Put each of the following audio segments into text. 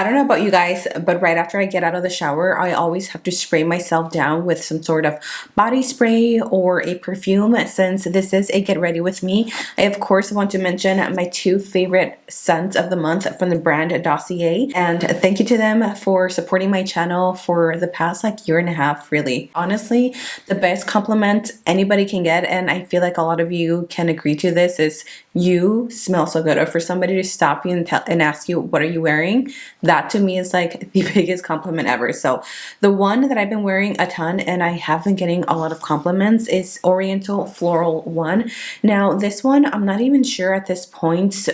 I don't know about you guys, but right after I get out of the shower, I always have to spray myself down with some sort of body spray or a perfume. Since this is a get ready with me, I of course want to mention my two favorite scents of the month from the brand Dossier. And thank you to them for supporting my channel for the past like year and a half, really. Honestly, the best compliment anybody can get, and I feel like a lot of you can agree to this, is you smell so good. Or for somebody to stop you and ask you, what are you wearing? That to me is like the biggest compliment ever. So the one that I've been wearing a ton and I have been getting a lot of compliments is Oriental Floral one. Now this one, I'm not even sure at this point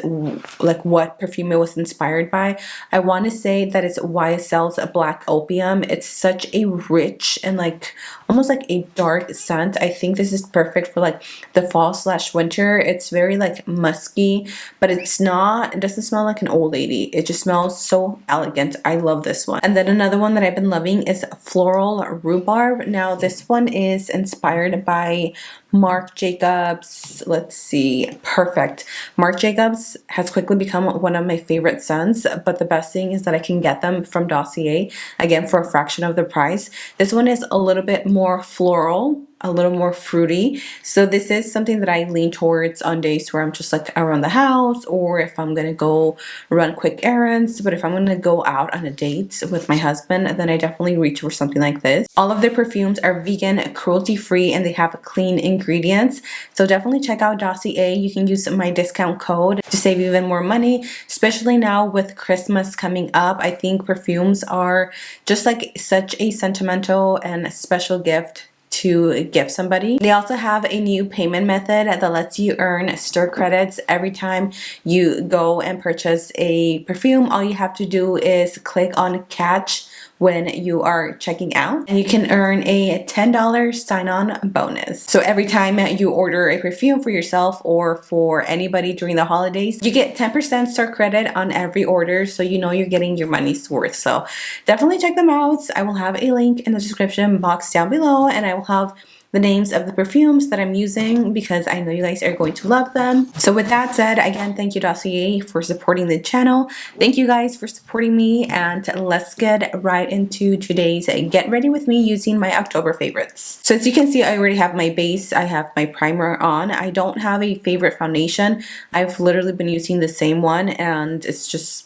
like what perfume it was inspired by. I want to say that it's YSL's Black Opium. It's such a rich and like almost like a dark scent. I think this is perfect for like the fall / winter. It's very like musky, but it doesn't smell like an old lady. It just smells so elegant. I love this one. And then another one that I've been loving is Floral Rhubarb. Now this one is inspired by Marc Jacobs. Let's see, perfect. Marc Jacobs has quickly become one of my favorite scents, but the best thing is that I can get them from Dossier, again, for a fraction of the price. This one is a little bit more floral, a little more fruity. So this is something that I lean towards on days where I'm just like around the house, or if I'm gonna go run quick errands. But if I'm gonna go out on a date with my husband, then I definitely reach for something like this. All of their perfumes are vegan, cruelty free, and they have clean ingredients. So definitely check out Dossier. You can use my discount code to save even more money, especially now with Christmas coming up. I think perfumes are just like such a sentimental and special gift to give somebody. They also have a new payment method that lets you earn store credits every time you go and purchase a perfume. All you have to do is click on catch when you are checking out, and you can earn a $10 sign-on bonus. So every time you order a perfume for yourself or for anybody during the holidays, you get 10% store credit on every order, so you know you're getting your money's worth. So definitely check them out. I will have a link in the description box down below, and I will have the names of the perfumes that I'm using because I know you guys are going to love them. So with that said, again, thank you Dossier for supporting the channel. Thank you guys for supporting me, and let's get right into today's get ready with me using my October favorites. So as you can see, I already have my base, I have my primer on. I don't have a favorite foundation. I've literally been using the same one, and it's just,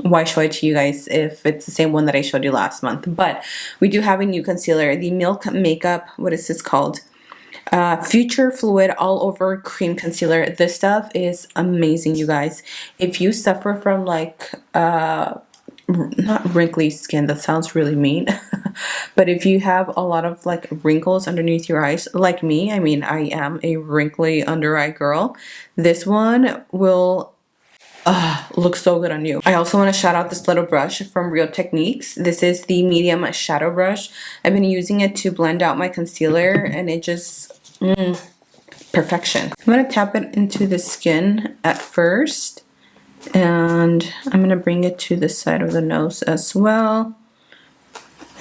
why show it to you guys if it's the same one that I showed you last month? But we do have a new concealer, the Milk Makeup, what is this called? Future Fluid All Over Cream Concealer. This stuff is amazing, you guys. If you suffer from like not wrinkly skin, that sounds really mean, but if you have a lot of like wrinkles underneath your eyes like me, I mean, I am a wrinkly under eye girl, this one will looks so good on you. I also want to shout out this little brush from Real Techniques. This is the medium shadow brush. I've been using it to blend out my concealer, and it just perfection. I'm going to tap it into the skin at first, and I'm going to bring it to the side of the nose as well.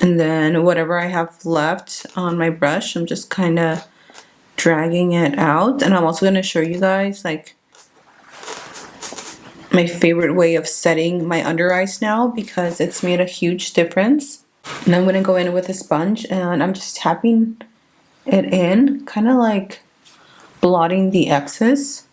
And then whatever I have left on my brush, I'm just kind of dragging it out. And I'm also going to show you guys like my favorite way of setting my under eyes now, because it's made a huge difference. And I'm going to go in with a sponge, and I'm just tapping it in, kind of like blotting the excess.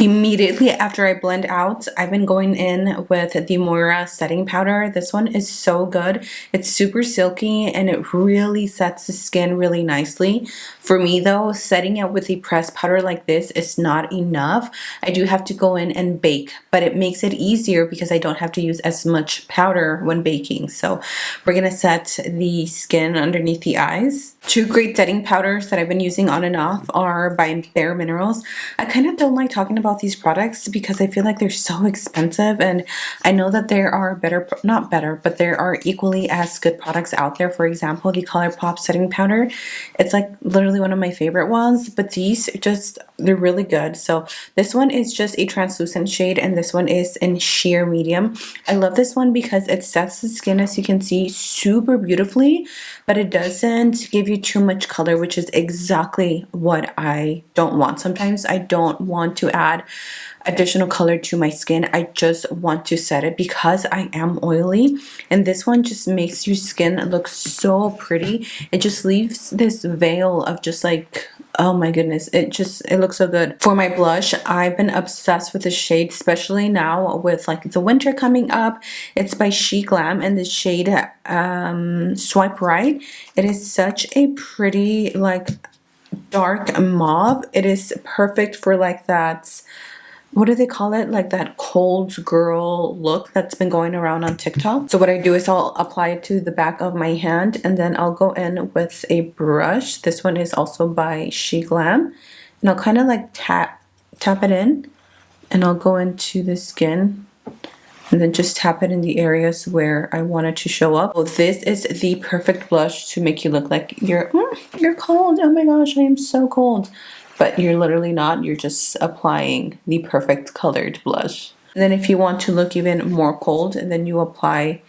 Immediately after I blend out, I've been going in with the Moira setting powder. This one is so good. It's super silky and it really sets the skin really nicely. For me though, setting it with a pressed powder like this is not enough. I do have to go in and bake, but it makes it easier because I don't have to use as much powder when baking. So we're gonna set the skin underneath the eyes. Two great setting powders that I've been using on and off are by Bare Minerals. I kind of don't like talking about these products because I feel like they're so expensive, and I know that there are better, not better, but there are equally as good products out there. For example, the ColourPop setting powder, it's like literally one of my favorite ones, but these just, they're really good. So this one is just a translucent shade, and this one is in sheer medium. I love this one because it sets the skin, as you can see, super beautifully, but it doesn't give you too much color, which is exactly what I don't want. Sometimes I don't want to add add additional color to my skin. I just want to set it because I am oily, and this one just makes your skin look so pretty. It just leaves this veil of just like, oh my goodness, it looks so good. For my blush, I've been obsessed with this shade, especially now with like the winter coming up. It's by OhGlam and the shade Swipe Right. It is such a pretty like dark mauve. It is perfect for like that, what do they call it? Like that cold girl look that's been going around on TikTok. So what I do is I'll apply it to the back of my hand, and then I'll go in with a brush. This one is also by OhGlam. And I'll kind of like tap it in, and I'll go into the skin and then just tap it in the areas where I want it to show up. Well, this is the perfect blush to make you look like you're cold. Oh my gosh, I am so cold. But you're literally not. You're just applying the perfect colored blush. And then if you want to look even more cold, and then you apply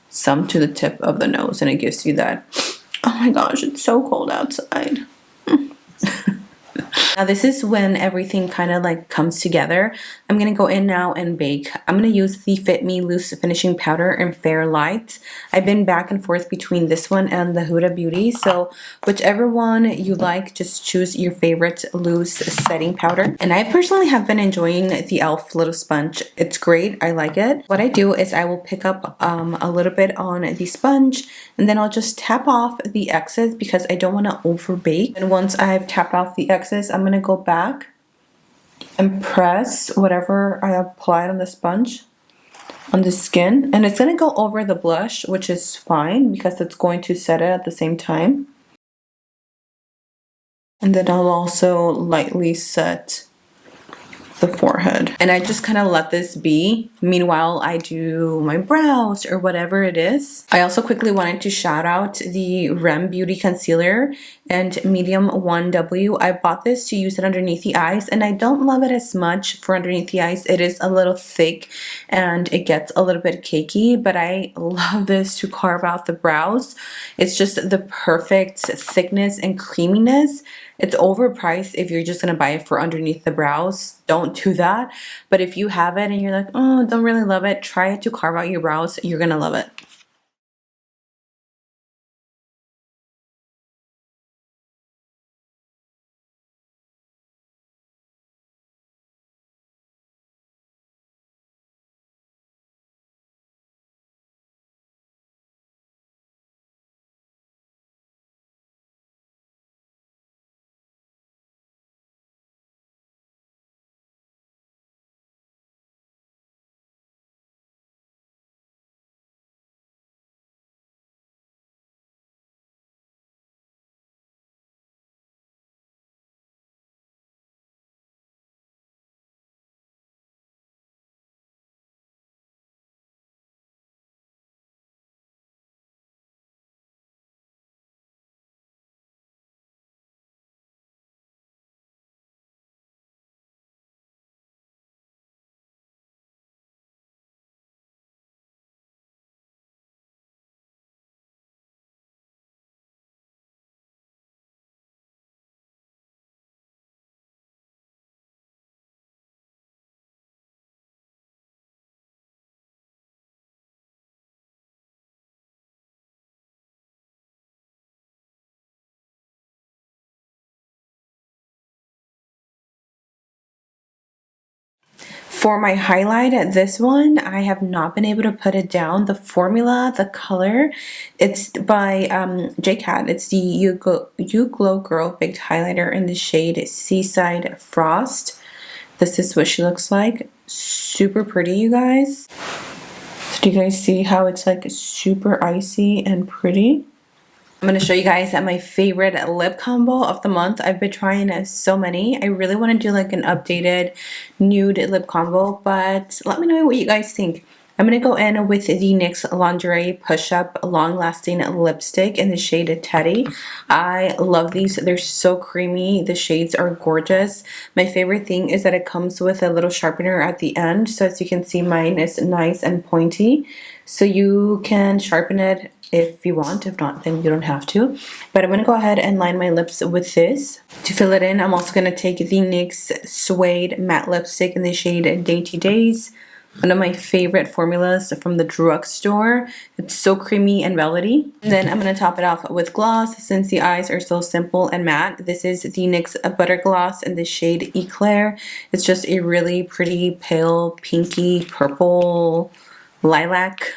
some to the tip of the nose, and it gives you that, oh my gosh, it's so cold outside. Now this is when everything kind of like comes together. I'm going to go in now and bake. I'm going to use the Fit Me Loose Finishing Powder in Fair Light. I've been back and forth between this one and the Huda Beauty. So whichever one you like, just choose your favorite loose setting powder. And I personally have been enjoying the e.l.f. Little Sponge. It's great. I like it. What I do is I will pick up a little bit on the sponge, and then I'll just tap off the excess because I don't want to over bake. And once I've tapped off the excess, I'm going to go back and press whatever I applied on the sponge on the skin, and it's going to go over the blush, which is fine because it's going to set it at the same time. And then I'll also lightly set the forehead, and I just kind of let this be. Meanwhile, I do my brows or whatever it is. I also quickly wanted to shout out the REM Beauty Concealer and Medium 1W. I bought this to use it underneath the eyes, and I don't love it as much for underneath the eyes. It is a little thick and it gets a little bit cakey, but I love this to carve out the brows. It's just the perfect thickness and creaminess. It's overpriced if you're just going to buy it for underneath the brows. Don't do that. But if you have it and you're like, oh, don't really love it, try it to carve out your brows. You're going to love it. For my highlight, this one, I have not been able to put it down. The formula, the color, it's by JCat. It's the You Glow Girl Baked Highlighter in the shade Seaside Frost. This is what she looks like. Super pretty, you guys. So do you guys see how it's like super icy and pretty? I'm going to show you guys my favorite lip combo of the month. I've been trying so many. I really want to do like an updated nude lip combo, but let me know what you guys think. I'm going to go in with the NYX Lingerie Push Up Long Lasting Lipstick in the shade Teddy. I love these. They're so creamy. The shades are gorgeous. My favorite thing is that it comes with a little sharpener at the end. So as you can see, mine is nice and pointy. so you can sharpen it if you want. If not, then you don't have to. But I'm going to go ahead and line my lips with this. To fill it in, I'm also going to take the NYX Suede Matte Lipstick in the shade Dainty Days. One of my favorite formulas from the drugstore. It's so creamy and velvety. And then I'm going to top it off with gloss since the eyes are so simple and matte. This is the NYX Butter Gloss in the shade Eclair. It's just a really pretty pale pinky purple lilac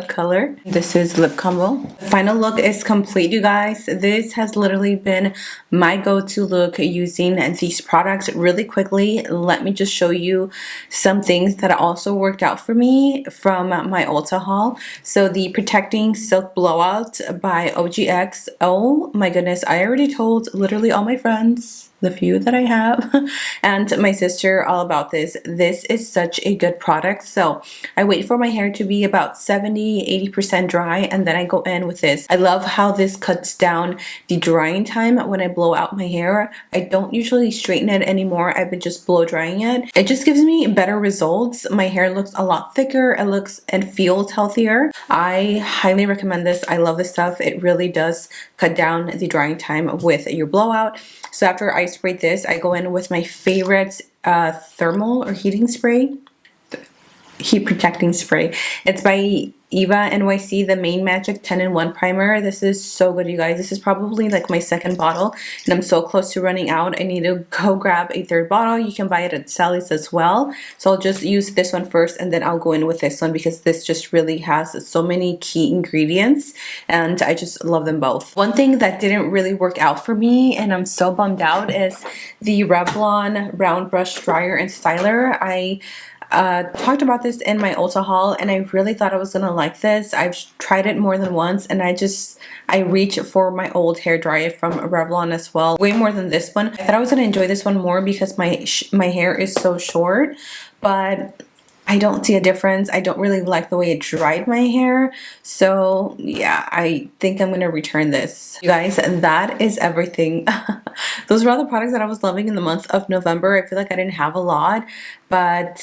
color. This is lip combo. The final look is complete, you guys. This has literally been my go-to look using these products. Really quickly, let me just show you some things that also worked out for me from my Ulta haul. So the Protecting Silk Blowout by OGX. Oh my goodness, I already told literally all my friends, the few that I have, and my sister all about this. This is such a good product. So I wait for my hair to be about 70-80% dry, and then I go in with this. I love how this cuts down the drying time when I blow out my hair. I don't usually straighten it anymore. I've been just blow drying it. It just gives me better results. My hair looks a lot thicker. It looks and feels healthier. I highly recommend this. I love this stuff. It really does cut down the drying time with your blowout. So after I spray this, I go in with my favorite thermal or heating spray. Heat protecting spray. It's by Eva NYC, the Main Magic 10-in-1 primer. This is so good, you guys. This is probably like my second bottle, and I'm so close to running out. I need to go grab a third bottle. You can buy it at Sally's as well. So I'll just use this one first, and then I'll go in with this one because this just really has so many key ingredients, and I just love them both. One thing that didn't really work out for me, and I'm so bummed out, is the Revlon Round Brush Dryer and Styler. I talked about this in my Ulta haul, and I really thought I was gonna like this. I've tried it more than once, and I reach for my old hair dryer from Revlon as well, way more than this one. I thought I was gonna enjoy this one more because my hair is so short, but I don't see a difference. I don't really like the way it dried my hair. So yeah, I think I'm gonna return this. You guys, that is everything. Those were all the products that I was loving in the month of November. I feel like I didn't have a lot, but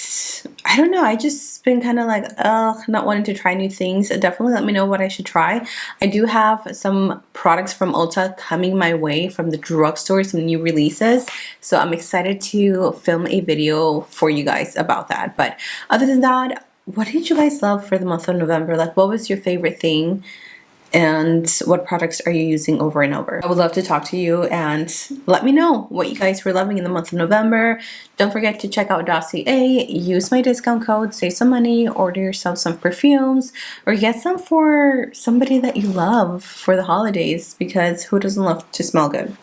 I don't know. I just been kind of like, not wanting to try new things. Definitely let me know what I should try. I do have some products from Ulta coming my way from the drugstore, some new releases. So I'm excited to film a video for you guys about that. But other than that, what did you guys love for the month of November? Like, what was your favorite thing? And what products are you using over and over? I would love to talk to you and let me know what you guys were loving in the month of November. Don't forget to check out Dossier. Use my discount code, save some money, order yourself some perfumes, or get some for somebody that you love for the holidays, because who doesn't love to smell good?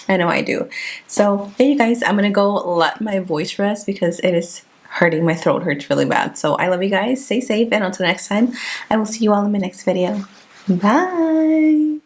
I know I do. So hey, you guys, I'm gonna go let my voice rest because it is hurting. My throat hurts really bad. So I love you guys. Stay safe, and until next time, I will see you all in my next video. Bye.